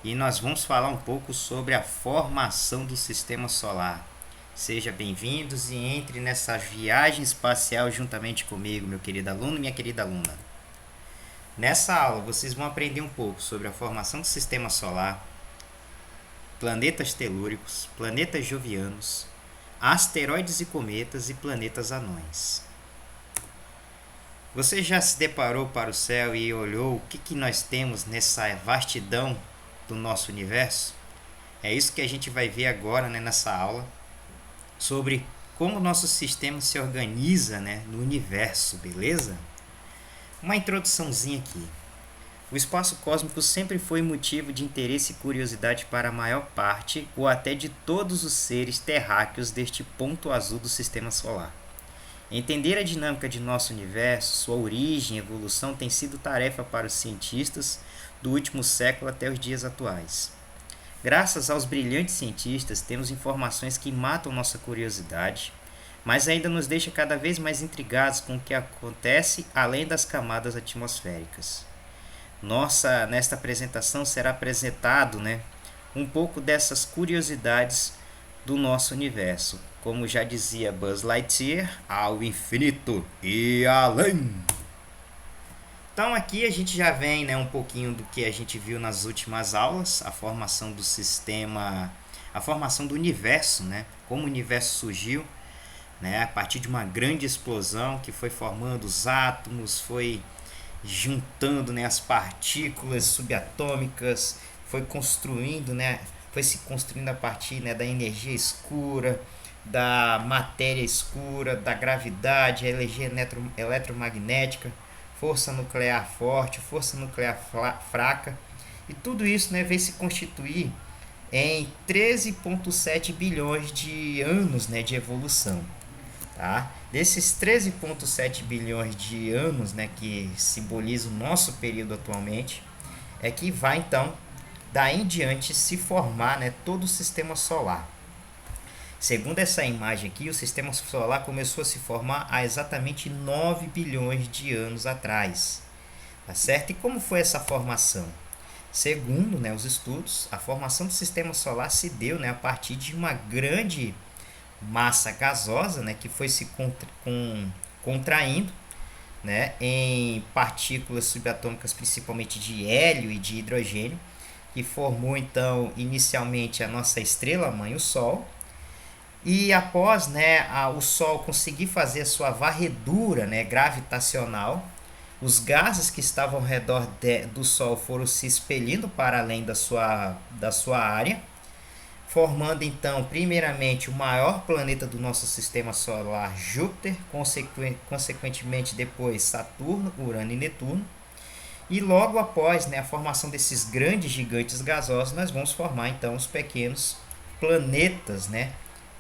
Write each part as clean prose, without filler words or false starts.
e nós vamos falar um pouco sobre a formação do sistema solar. Sejam bem-vindos e entre nessa viagem espacial juntamente comigo, meu querido aluno e minha querida aluna. Nessa aula vocês vão aprender um pouco sobre a formação do sistema solar, planetas telúricos, planetas jovianos, asteroides e cometas e planetas anões. Você já se deparou para o céu e olhou o que nós temos nessa vastidão do nosso universo? É isso que a gente vai ver agora, nessa aula, sobre como o nosso sistema se organiza, no universo, beleza? Uma introduçãozinha aqui. O espaço cósmico sempre foi motivo de interesse e curiosidade para a maior parte ou até de todos os seres terráqueos deste ponto azul do sistema solar. Entender a dinâmica de nosso universo, sua origem e evolução tem sido tarefa para os cientistas do último século até os dias atuais. Graças aos brilhantes cientistas, temos informações que matam nossa curiosidade, mas ainda nos deixa cada vez mais intrigados com o que acontece além das camadas atmosféricas. Nesta apresentação será apresentado, um pouco dessas curiosidades do nosso universo. Como já dizia Buzz Lightyear, ao infinito e além. Então aqui a gente já vem, um pouquinho do que a gente viu nas últimas aulas, a formação do sistema, a formação do universo, como o universo surgiu, a partir de uma grande explosão que foi formando os átomos, foi juntando, as partículas subatômicas, foi construindo, foi se construindo a partir, da energia escura, da matéria escura, da gravidade, a energia eletromagnética, força nuclear forte, força nuclear fraca, e tudo isso, veio se constituir em 13,7 bilhões de anos, de evolução. Tá? Desses 13,7 bilhões de anos, que simboliza o nosso período atualmente, é que vai então, daí em diante, se formar, todo o sistema solar. Segundo essa imagem aqui, o sistema solar começou a se formar há exatamente 9 bilhões de anos atrás. Tá certo? E como foi essa formação? Segundo, os estudos, a formação do sistema solar se deu, a partir de uma grande massa gasosa, que foi se contraindo, em partículas subatômicas, principalmente de hélio e de hidrogênio, que formou então inicialmente a nossa estrela-mãe, o Sol. E após, o Sol conseguir fazer a sua varredura, gravitacional, os gases que estavam ao redor do Sol foram se expelindo para além da sua área, formando então, primeiramente, o maior planeta do nosso sistema solar, Júpiter, consequentemente depois Saturno, Urano e Netuno. E logo após, a formação desses grandes gigantes gasosos, nós vamos formar então os pequenos planetas,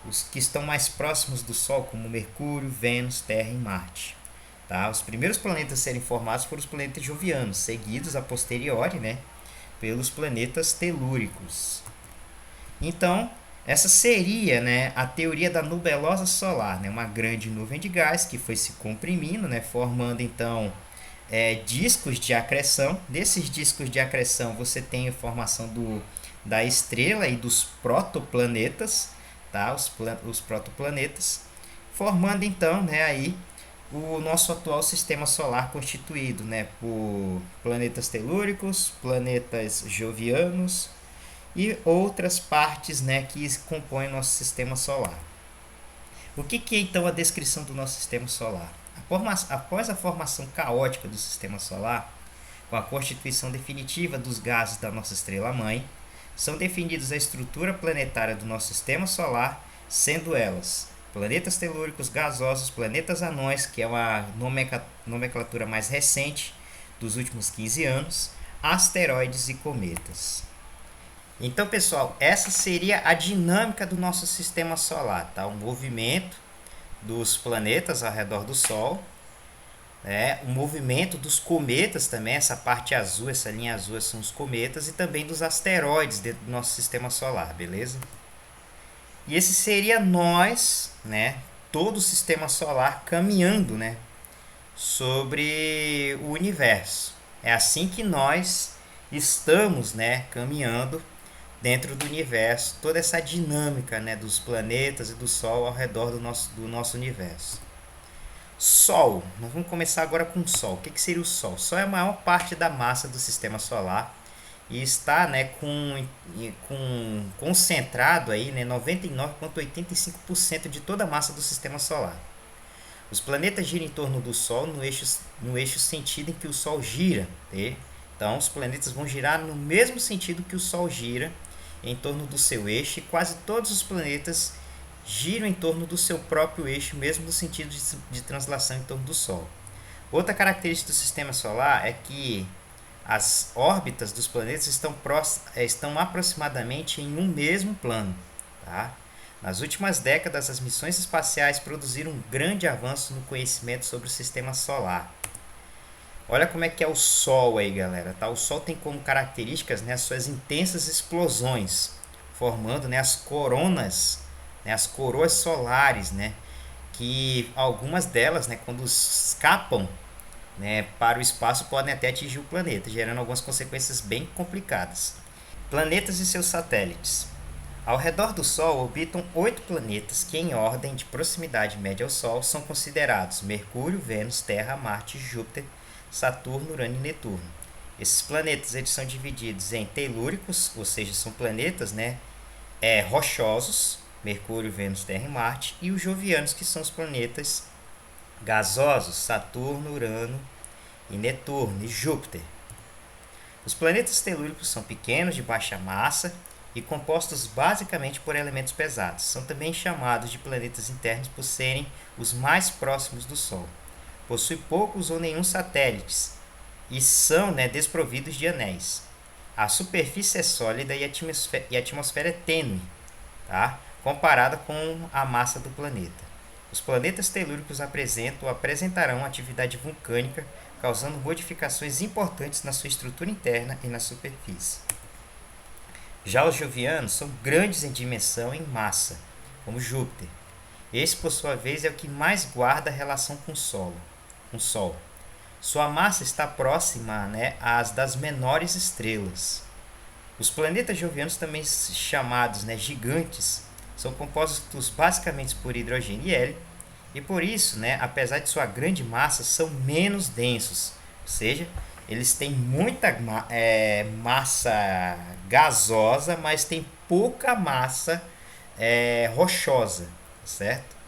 os que estão mais próximos do Sol, como Mercúrio, Vênus, Terra e Marte. Tá? Os primeiros planetas a serem formados foram os planetas jovianos, seguidos a posteriori, pelos planetas telúricos. Então, essa seria, a teoria da nebulosa solar, uma grande nuvem de gás que foi se comprimindo, formando então discos de acreção. Desses discos de acreção você tem a formação da estrela e dos protoplanetas, tá? Os protoplanetas, formando então, aí o nosso atual sistema solar constituído, por planetas telúricos, planetas jovianos e outras partes, que compõem o nosso sistema solar. O que é então a descrição do nosso sistema solar? Após a formação caótica do sistema solar, com a constituição definitiva dos gases da nossa estrela-mãe, são definidos a estrutura planetária do nosso sistema solar, sendo elas planetas telúricos gasosos, planetas anões, que é uma nomenclatura mais recente dos últimos 15 anos, asteroides e cometas. Então, pessoal, essa seria a dinâmica do nosso sistema solar, tá? O movimento dos planetas ao redor do Sol, o movimento dos cometas também, essa parte azul, essa linha azul são os cometas, e também dos asteroides dentro do nosso sistema solar, beleza? E esse seria nós, todo o sistema solar caminhando, sobre o universo. É assim que nós estamos, né, caminhando dentro do universo, toda essa dinâmica, né, dos planetas e do Sol ao redor do nosso universo. Sol, nós vamos começar agora com o Sol. O que seria o Sol? O Sol é a maior parte da massa do sistema solar e está, né, com concentrado aí, né, 99,85% de toda a massa do sistema solar. Os planetas giram em torno do Sol no eixo sentido em que o Sol gira. Né? Então, os planetas vão girar no mesmo sentido que o Sol gira em torno do seu eixo, e quase todos os planetas giram em torno do seu próprio eixo, mesmo no sentido de translação em torno do Sol. Outra característica do sistema solar é que as órbitas dos planetas estão aproximadamente em um mesmo plano. Tá? Nas últimas décadas, as missões espaciais produziram um grande avanço no conhecimento sobre o sistema solar. Olha como é que é o Sol aí, galera. Tá? O Sol tem como características, né, as suas intensas explosões, formando, né, as coronas, né, as coroas solares, né, que algumas delas, né, quando escapam, né, para o espaço, podem até atingir o planeta, gerando algumas consequências bem complicadas. Planetas e seus satélites. Ao redor do Sol orbitam 8 planetas que, em ordem de proximidade média ao Sol, são considerados Mercúrio, Vênus, Terra, Marte, Júpiter, Saturno, Urano e Netuno. Esses planetas eles são divididos em telúricos, ou seja, são planetas, né, rochosos, Mercúrio, Vênus, Terra e Marte, e os jovianos, que são os planetas gasosos, Saturno, Urano e Netuno e Júpiter. Os planetas telúricos são pequenos, de baixa massa e compostos basicamente por elementos pesados. São também chamados de planetas internos por serem os mais próximos do Sol. Possuem poucos ou nenhum satélites e são, né, desprovidos de anéis. A superfície é sólida e a atmosfera é tênue, tá? Comparada com a massa do planeta. Os planetas telúricos apresentarão atividade vulcânica, causando modificações importantes na sua estrutura interna e na superfície. Já os jovianos são grandes em dimensão e em massa, como Júpiter. Esse, por sua vez, é o que mais guarda a relação com o Sol. Sua massa está próxima, né, às das menores estrelas. Os planetas jovianos, também chamados, né, gigantes, são compostos basicamente por hidrogênio e hélio, e por isso, né, apesar de sua grande massa, são menos densos, ou seja, eles têm muita massa gasosa, mas tem pouca massa rochosa, certo?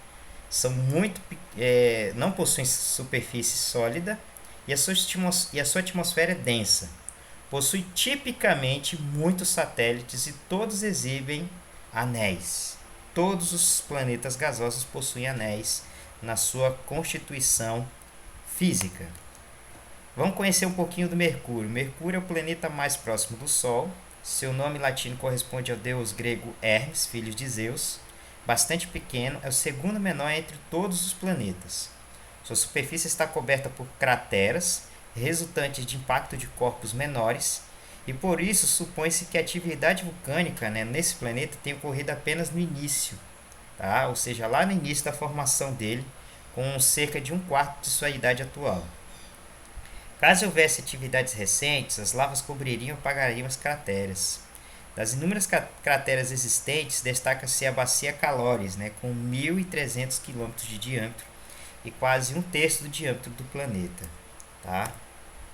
São não possuem superfície sólida e a sua atmosfera é densa. Possui tipicamente muitos satélites e todos exibem anéis. Todos os planetas gasosos possuem anéis na sua constituição física. Vamos conhecer um pouquinho do Mercúrio. Mercúrio é o planeta mais próximo do Sol. Seu nome latino corresponde ao deus grego Hermes, filho de Zeus. Bastante pequeno, é o segundo menor entre todos os planetas. Sua superfície está coberta por crateras, resultantes de impacto de corpos menores, e por isso supõe-se que a atividade vulcânica, né, nesse planeta tenha ocorrido apenas no início, tá? Ou seja, lá no início da formação dele, com cerca de 1/4 de sua idade atual. Caso houvesse atividades recentes, as lavas cobririam e apagariam as crateras. Das inúmeras crateras existentes, destaca-se a Bacia Calores, né, com 1.300 km de diâmetro e quase 1/3 do diâmetro do planeta. Tá?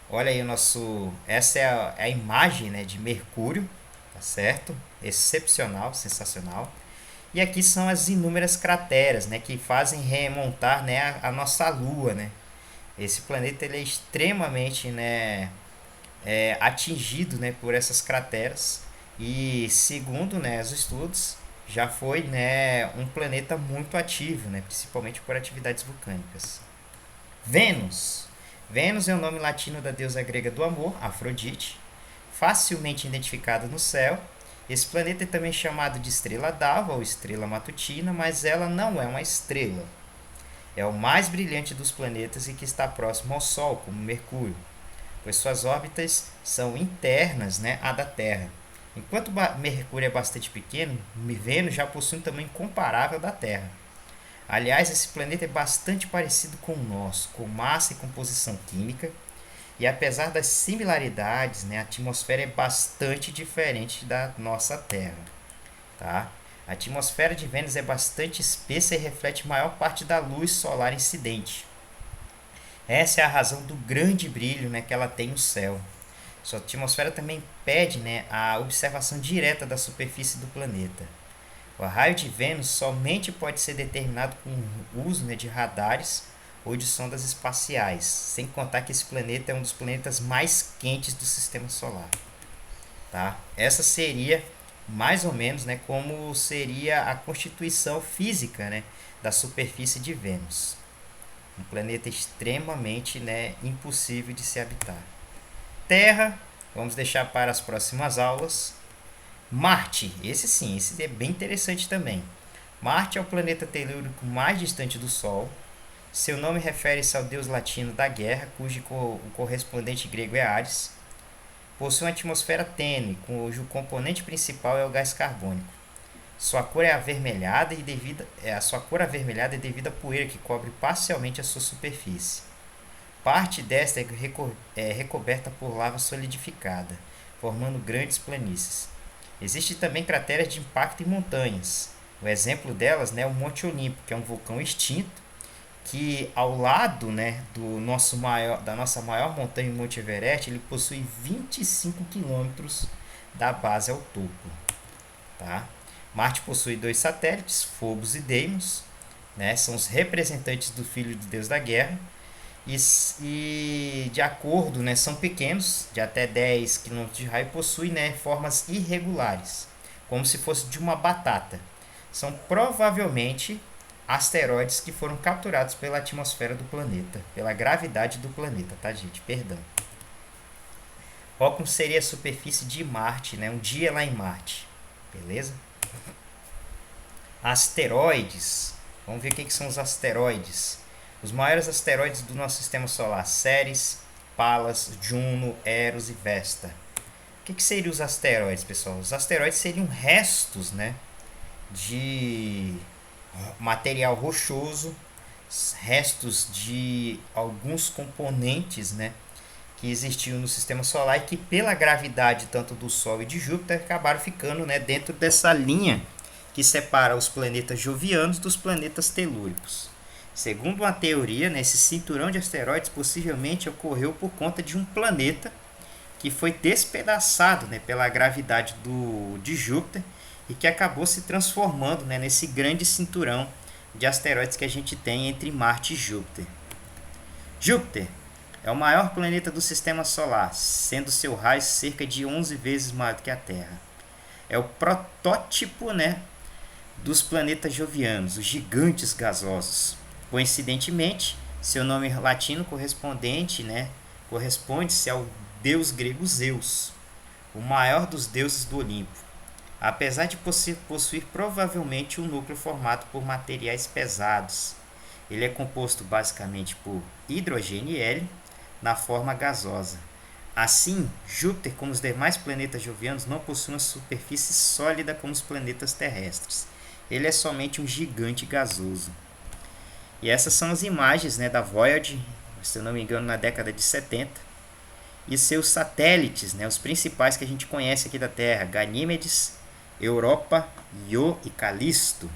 Olha aí essa é a imagem, né, de Mercúrio, tá certo? Excepcional, sensacional. E aqui são as inúmeras crateras, né, que fazem remontar, né, a nossa Lua, né? Esse planeta ele é extremamente, né, atingido, né, por essas crateras e, segundo, né, os estudos, já foi, né, um planeta muito ativo, né, principalmente por atividades vulcânicas. Vênus. Vênus é o nome latino da deusa grega do amor, Afrodite, facilmente identificada no céu. Esse planeta é também chamado de estrela d'alva ou estrela matutina, mas ela não é uma estrela. É o mais brilhante dos planetas e que está próximo ao Sol, como Mercúrio, pois suas órbitas são internas, né, à da Terra. Enquanto Mercúrio é bastante pequeno, Vênus já possui um tamanho comparável da Terra. Aliás, esse planeta é bastante parecido com o nosso, com massa e composição química. E apesar das similaridades, né, a atmosfera é bastante diferente da nossa Terra, tá? A atmosfera de Vênus é bastante espessa e reflete maior parte da luz solar incidente. Essa é a razão do grande brilho, né, que ela tem no céu. Sua atmosfera também impede, né, a observação direta da superfície do planeta. O raio de Vênus somente pode ser determinado com o uso, né, de radares ou de sondas espaciais, sem contar que esse planeta é um dos planetas mais quentes do sistema solar. Tá? Essa seria mais ou menos, né, como seria a constituição física, né, da superfície de Vênus. Um planeta extremamente, né, impossível de se habitar. Terra, vamos deixar para as próximas aulas. Marte, esse sim, esse é bem interessante também. Marte é o planeta telúrico mais distante do Sol. Seu nome refere-se ao deus latino da guerra, cujo o correspondente grego é Ares. Possui uma atmosfera tênue, cujo componente principal é o gás carbônico. Sua cor é avermelhada a sua cor avermelhada é devido à poeira que cobre parcialmente a sua superfície. Parte desta é recoberta por lava solidificada, formando grandes planícies. Existem também crateras de impacto em montanhas. O exemplo delas, né, é o Monte Olimpo, que é um vulcão extinto, que ao lado, né, da nossa maior montanha, o Monte Everest, ele possui 25 quilômetros da base ao topo. Tá? Marte possui dois satélites, Phobos e Deimos, né, são os representantes do filho de Deus da guerra, e de acordo, né, são pequenos, de até 10 km de raio, possuem, né, formas irregulares, como se fosse de uma batata. São provavelmente asteroides que foram capturados pela atmosfera do planeta, pela gravidade do planeta, tá, gente? Perdão. Qual como seria a superfície de Marte, né? Um dia lá em Marte, beleza? Asteroides. Vamos ver o que são os asteroides. Os maiores asteroides do nosso sistema solar: Ceres, Pallas, Juno, Eros e Vesta. O que seriam os asteroides, pessoal? Os asteroides seriam restos, né, de material rochoso, restos de alguns componentes, né, que existiam no sistema solar e que pela gravidade tanto do Sol e de Júpiter acabaram ficando, né, dentro dessa linha que separa os planetas jovianos dos planetas telúricos. Segundo uma teoria, né, esse cinturão de asteroides possivelmente ocorreu por conta de um planeta que foi despedaçado, né, pela gravidade de Júpiter e que acabou se transformando, né, nesse grande cinturão de asteroides que a gente tem entre Marte e Júpiter. Júpiter é o maior planeta do sistema solar, sendo seu raio cerca de 11 vezes maior do que a Terra. É o protótipo, né, dos planetas jovianos, os gigantes gasosos. Coincidentemente, seu nome latino corresponde-se ao deus grego Zeus, o maior dos deuses do Olimpo. Apesar de possuir provavelmente um núcleo formado por materiais pesados, ele é composto basicamente por hidrogênio e hélio na forma gasosa. Assim, Júpiter, como os demais planetas jovianos, não possui uma superfície sólida como os planetas terrestres. Ele é somente um gigante gasoso. E essas são as imagens, né, da Voyager, se eu não me engano, na década de 70. E seus satélites, né, os principais que a gente conhece aqui da Terra: Ganímedes, Europa, Io e Calisto.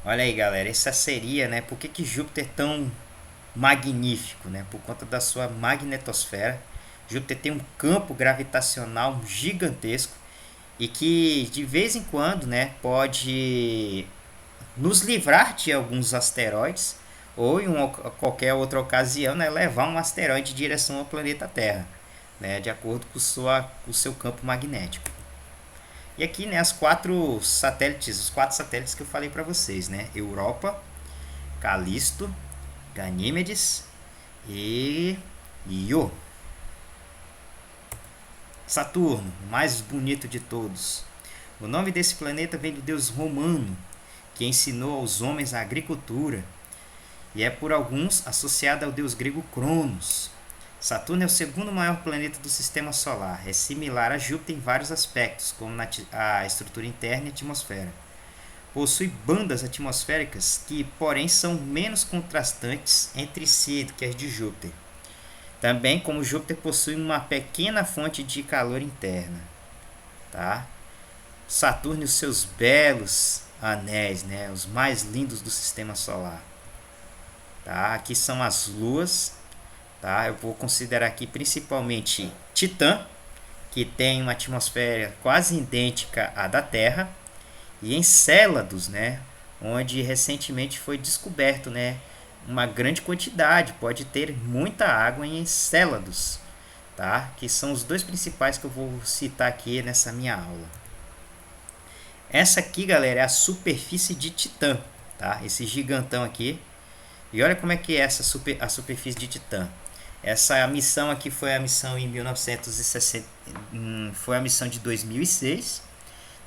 Olha aí, galera, essa seria, né, por que Júpiter é tão magnífico, né? Por conta da sua magnetosfera. Júpiter tem um campo gravitacional gigantesco e que de vez em quando, né, pode nos livrar de alguns asteroides ou em qualquer outra ocasião, né, levar um asteroide em direção ao planeta Terra, né, de acordo com o seu campo magnético. E aqui, né, os quatro satélites que eu falei para vocês, né? Europa, Calisto, Ganímedes e Io. Saturno, o mais bonito de todos. O nome desse planeta vem do deus romano, que ensinou aos homens a agricultura, e é por alguns associado ao deus grego Cronos. Saturno é o segundo maior planeta do sistema solar. É similar a Júpiter em vários aspectos, como a estrutura interna e a atmosfera. possui bandas atmosféricas que, porém, são menos contrastantes entre si do que as de Júpiter. Também, como Júpiter possui uma pequena fonte de calor interna, tá? Saturno e os seus belos anéis, né? Os mais lindos do sistema solar. Tá? Aqui são as luas, tá? Eu vou considerar aqui principalmente Titã, que tem uma atmosfera quase idêntica à da Terra, e Encélados, né? Onde recentemente foi descoberto, né? Uma grande quantidade, pode ter muita água em Encélados, tá? Que são os dois principais que eu vou citar aqui nessa minha aula. Essa aqui, galera, é a superfície de Titã, tá? Esse gigantão aqui. E olha como é que é a superfície de Titã. Essa missão aqui foi a missão em 1960, foi a missão de 2006,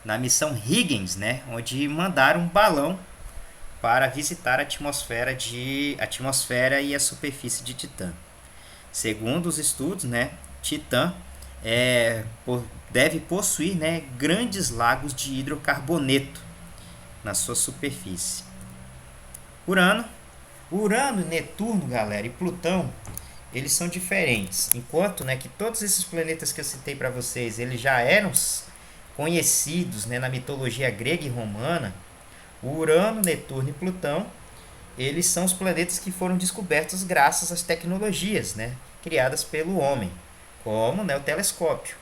na missão Huygens, né, onde mandaram um balão para visitar a atmosfera e a superfície de Titã. Segundo os estudos, né, Titã deve possuir, né, grandes lagos de hidrocarboneto na sua superfície. Urano, Netuno, galera, e Plutão, eles são diferentes. Enquanto, né, que todos esses planetas que eu citei para vocês, eles já eram conhecidos, né, na mitologia grega e romana, o Urano, Netuno e Plutão, eles são os planetas que foram descobertos graças às tecnologias, né, criadas pelo homem, como, né, o telescópio.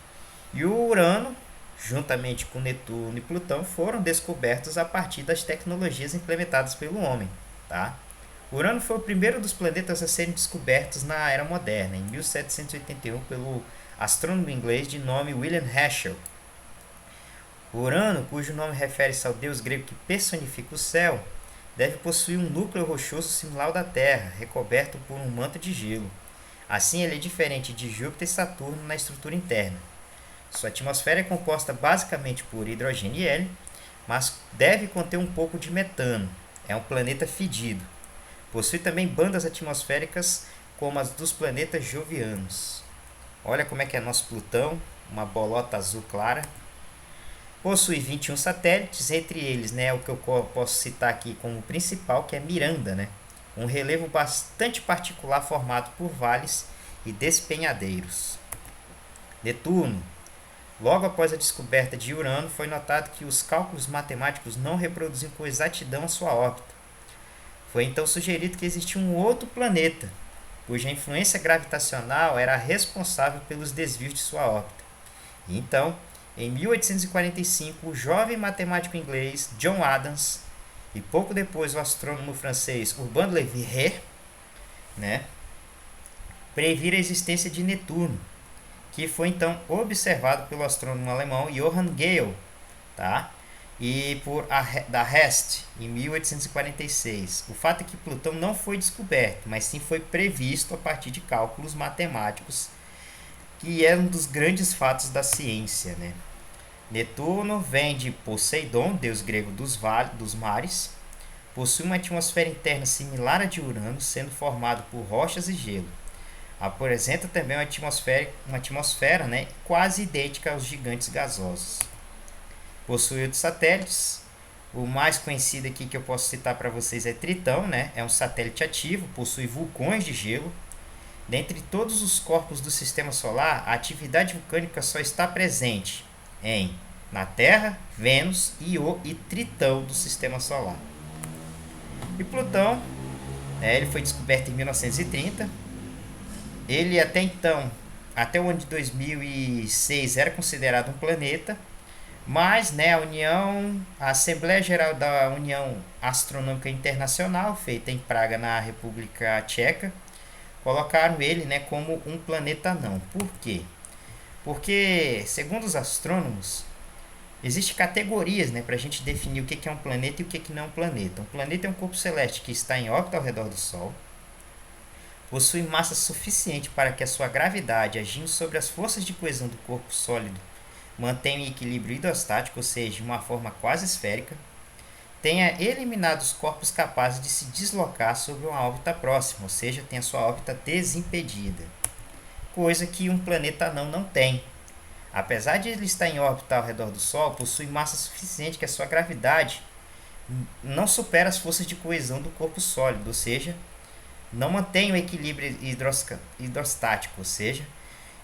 E o Urano, juntamente com Netuno e Plutão, foram descobertos a partir das tecnologias implementadas pelo homem, tá? Urano foi o primeiro dos planetas a serem descobertos na Era Moderna, em 1781, pelo astrônomo inglês de nome William Herschel. Urano, cujo nome refere-se ao deus grego que personifica o céu, deve possuir um núcleo rochoso similar ao da Terra, recoberto por um manto de gelo. Assim, ele é diferente de Júpiter e Saturno na estrutura interna. Sua atmosfera é composta basicamente por hidrogênio e hélio, mas deve conter um pouco de metano. É um planeta fedido. Possui também bandas atmosféricas como as dos planetas jovianos. Olha como é que é nosso Plutão, uma bolota azul clara. Possui 21 satélites, entre eles, né, o que eu posso citar aqui como principal, que é Miranda, né, um relevo bastante particular formado por vales e despenhadeiros. Netuno. Logo após a descoberta de Urano, foi notado que os cálculos matemáticos não reproduziam com exatidão a sua órbita. Foi então sugerido que existia um outro planeta, cuja influência gravitacional era responsável pelos desvios de sua órbita. E então, em 1845, o jovem matemático inglês John Adams e pouco depois o astrônomo francês Urbain Le Verrier, né, previram a existência de Netuno, que foi então observado pelo astrônomo alemão Johann Galle, tá? E por da Hest, em 1846. O fato é que Plutão não foi descoberto, mas sim foi previsto a partir de cálculos matemáticos, que é um dos grandes fatos da ciência, né? Netuno vem de Poseidon, deus grego dos mares. Possui uma atmosfera interna similar à de Urano, sendo formado por rochas e gelo. Apresenta também uma atmosfera, né, quase idêntica aos gigantes gasosos. Possui outros satélites. O mais conhecido aqui que eu posso citar para vocês é Tritão, né? É um satélite ativo, possui vulcões de gelo. Dentre todos os corpos do Sistema Solar, a atividade vulcânica só está presente na Terra, Vênus e Tritão do Sistema Solar. E Plutão, ele foi descoberto em 1930. Ele até então, até o ano de 2006, era considerado um planeta, mas, né, a Assembleia Geral da União Astronômica Internacional, feita em Praga, na República Tcheca, colocaram ele, né, como um planeta não. Por quê? Porque, segundo os astrônomos, existem categorias, né, para a gente definir o que é um planeta e o que não é um planeta. Um planeta é um corpo celeste que está em órbita ao redor do Sol, possui massa suficiente para que a sua gravidade, agindo sobre as forças de coesão do corpo sólido, mantenha um equilíbrio hidrostático, ou seja, uma forma quase esférica, tenha eliminado os corpos capazes de se deslocar sobre uma órbita próxima, ou seja, tenha sua órbita desimpedida, coisa que um planeta anão não tem. Apesar de ele estar em órbita ao redor do Sol, possui massa suficiente que a sua gravidade não supera as forças de coesão do corpo sólido, ou seja, não mantém o equilíbrio hidrostático, ou seja,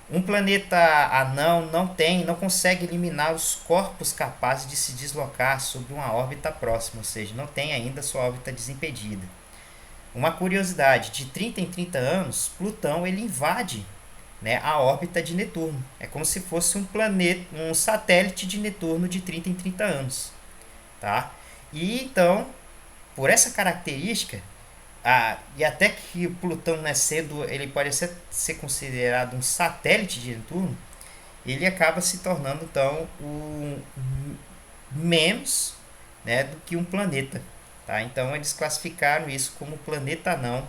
um planeta anão não consegue eliminar os corpos capazes de se deslocar sobre uma órbita próxima, ou seja, não tem ainda sua órbita desimpedida. Uma curiosidade, de 30 em 30 anos, Plutão ele invade, né, a órbita de Netuno. É como se fosse um planeta, um satélite de Netuno de 30 em 30 anos, tá? E então, por essa característica, e até que o Plutão, né, sendo, ele pode ser considerado um satélite de Netuno, ele acaba se tornando então menos, né, do que um planeta. Tá? Então eles classificaram isso como planeta não.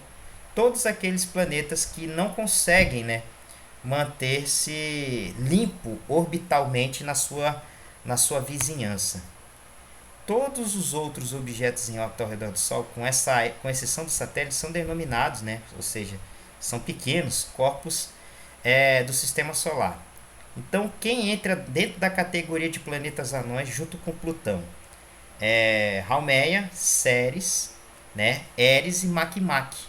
Todos aqueles planetas que não conseguem, né, manter-se limpo orbitalmente na sua vizinhança. Todos os outros objetos em órbita ao redor do Sol, com exceção dos satélites, são denominados, né, ou seja, são pequenos corpos do sistema solar. Então, quem entra dentro da categoria de planetas anões junto com Plutão? Haumea, Ceres, né, Eris e Makemake,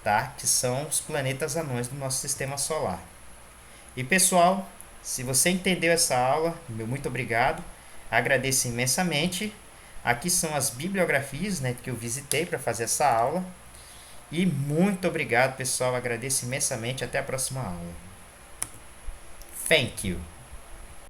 tá? Que são os planetas anões do nosso sistema solar. E pessoal, se você entendeu essa aula, meu muito obrigado. Agradeço imensamente. Aqui são as bibliografias, né, que eu visitei para fazer essa aula. E muito obrigado, pessoal. Agradeço imensamente. Até a próxima aula. Thank you.